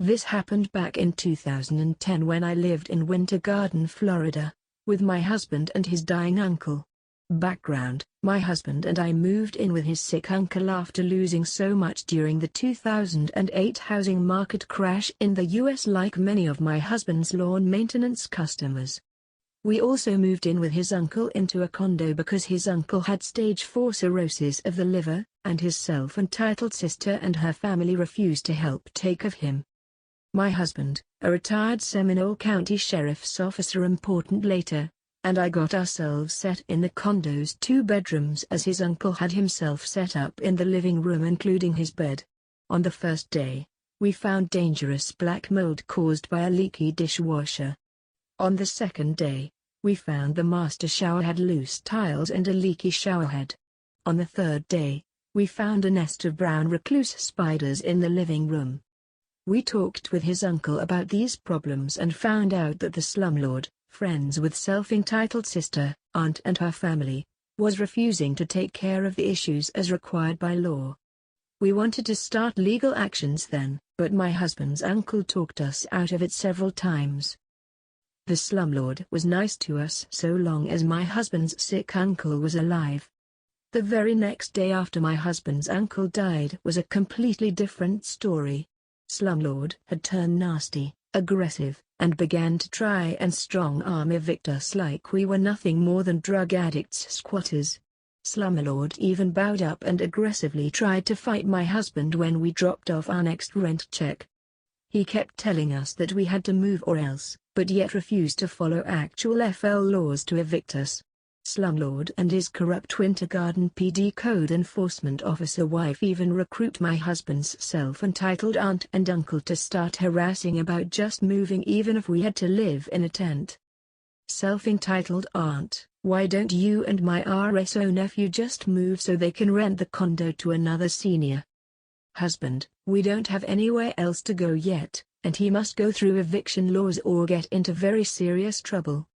This happened back in 2010 when I lived in Winter Garden, Florida, with my husband and his dying uncle. Background: my husband and I moved in with his sick uncle after losing so much during the 2008 housing market crash in the US. Like many of my husband's lawn maintenance customers, we also moved in with his uncle into a condo because his uncle had stage 4 cirrhosis of the liver, and his self-entitled sister and her family refused to help take care of him. My husband, a retired Seminole County Sheriff's officer, important later, and I got ourselves set in the condo's 2 bedrooms as his uncle had himself set up in the living room including his bed. On the first day, we found dangerous black mold caused by a leaky dishwasher. On the second day, we found the master shower had loose tiles and a leaky showerhead. On the third day, we found a nest of brown recluse spiders in the living room. We talked with his uncle about these problems and found out that the slumlord, friends with self-entitled sister, aunt and her family, was refusing to take care of the issues as required by law. We wanted to start legal actions then, but my husband's uncle talked us out of it several times. The slumlord was nice to us so long as my husband's sick uncle was alive. The very next day after my husband's uncle died was a completely different story. Slumlord had turned nasty, aggressive, and began to try and strong-arm evict us like we were nothing more than drug addicts, squatters. Slumlord even bowed up and aggressively tried to fight my husband when we dropped off our next rent check. He kept telling us that we had to move or else, but yet refused to follow actual FL laws to evict us. Slumlord and his corrupt Winter Garden PD code enforcement officer wife even recruit my husband's self-entitled aunt and uncle to start harassing about just moving even if we had to live in a tent. Self-entitled aunt: why don't you and my RSO nephew just move so they can rent the condo to another senior? Husband: we don't have anywhere else to go yet, and he must go through eviction laws or get into very serious trouble.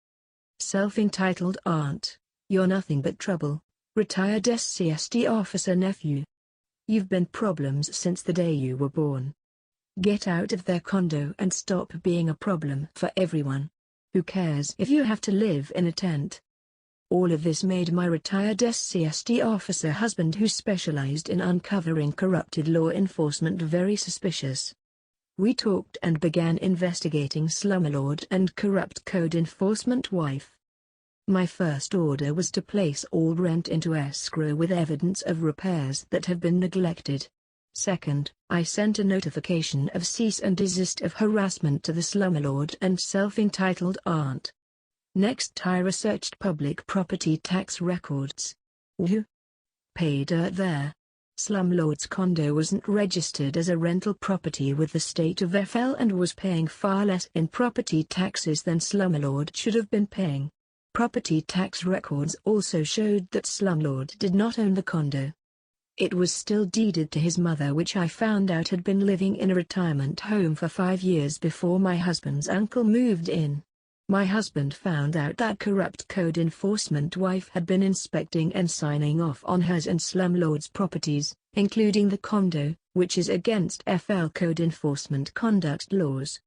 Self-entitled aunt: you're nothing but trouble. Retired SCSD officer nephew: you've been problems since the day you were born. Get out of their condo and stop being a problem for everyone. Who cares if you have to live in a tent? All of this made my retired SCSD officer husband, who specialized in uncovering corrupted law enforcement, very suspicious. We talked and began investigating slumlord and corrupt code enforcement wife. My first order was to place all rent into escrow with evidence of repairs that have been neglected. Second, I sent a notification of cease and desist of harassment to the slumlord and self-entitled aunt. Next, I researched public property tax records. Woohoo! Pay dirt there. Slumlord's condo wasn't registered as a rental property with the state of FL and was paying far less in property taxes than slumlord should have been paying. Property tax records also showed that slumlord did not own the condo. It was still deeded to his mother, which I found out had been living in a retirement home for 5 years before my husband's uncle moved in. My husband found out that corrupt code enforcement wife had been inspecting and signing off on hers and slumlord's properties, including the condo, which is against FL code enforcement conduct laws.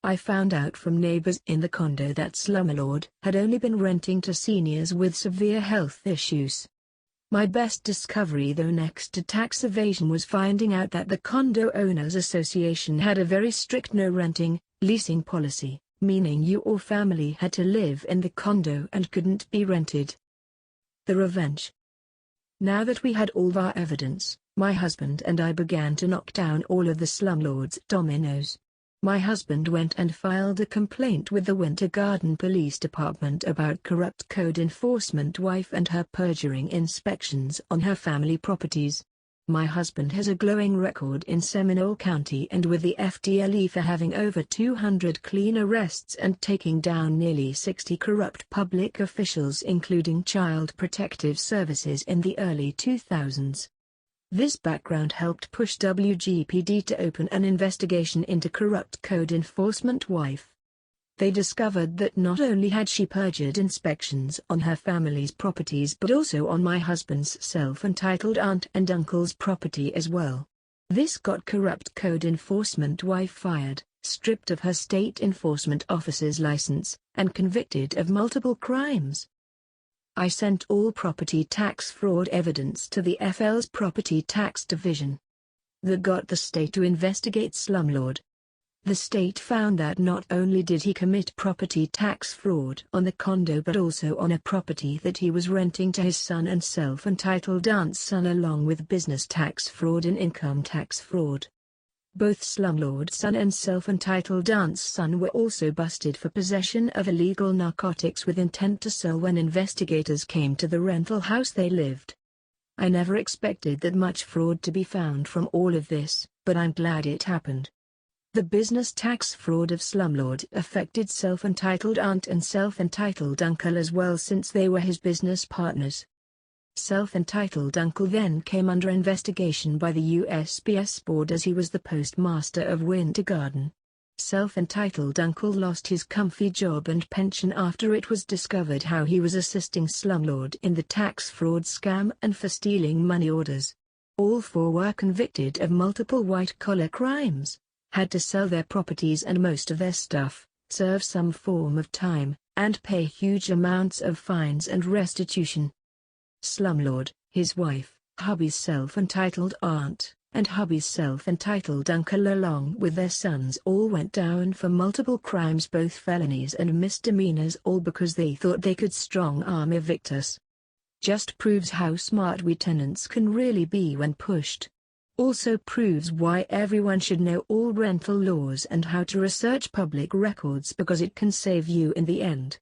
I found out from neighbors in the condo that slumlord had only been renting to seniors with severe health issues. My best discovery, though, next to tax evasion, was finding out that the Condo Owners Association had a very strict no renting, leasing policy, meaning you or family had to live in the condo and couldn't be rented. The revenge. Now that we had all of our evidence, my husband and I began to knock down all of the slumlord's dominoes. My husband went and filed a complaint with the Winter Garden Police Department about corrupt code enforcement wife and her perjuring inspections on her family properties. My husband has a glowing record in Seminole County and with the FDLE for having over 200 clean arrests and taking down nearly 60 corrupt public officials, including Child Protective Services in the early 2000s. This background helped push WGPD to open an investigation into corrupt code enforcement wife. They discovered that not only had she perjured inspections on her family's properties but also on my husband's self-entitled aunt and uncle's property as well. This got corrupt code enforcement wife fired, stripped of her state enforcement officer's license, and convicted of multiple crimes. I sent all property tax fraud evidence to the FL's Property Tax Division. That got the state to investigate Slumlord. The state found that not only did he commit property tax fraud on the condo but also on a property that he was renting to his son and self-entitled aunt's son, along with business tax fraud and income tax fraud. Both Slumlord's son and self-entitled aunt's son were also busted for possession of illegal narcotics with intent to sell when investigators came to the rental house they lived. I never expected that much fraud to be found from all of this, but I'm glad it happened. The business tax fraud of Slumlord affected self-entitled aunt and self-entitled uncle as well, since they were his business partners. Self-entitled uncle then came under investigation by the USPS board as he was the postmaster of Winter Garden. Self-entitled uncle lost his comfy job and pension after it was discovered how he was assisting Slumlord in the tax fraud scam and for stealing money orders. All four were convicted of multiple white-collar crimes, had to sell their properties and most of their stuff, serve some form of time, and pay huge amounts of fines and restitution. Slumlord, his wife, hubby's self-entitled aunt, and hubby's self-entitled uncle along with their sons all went down for multiple crimes, both felonies and misdemeanors, all because they thought they could strong-arm evict us. Just proves how smart we tenants can really be when pushed. Also proves why everyone should know all rental laws and how to research public records, because it can save you in the end.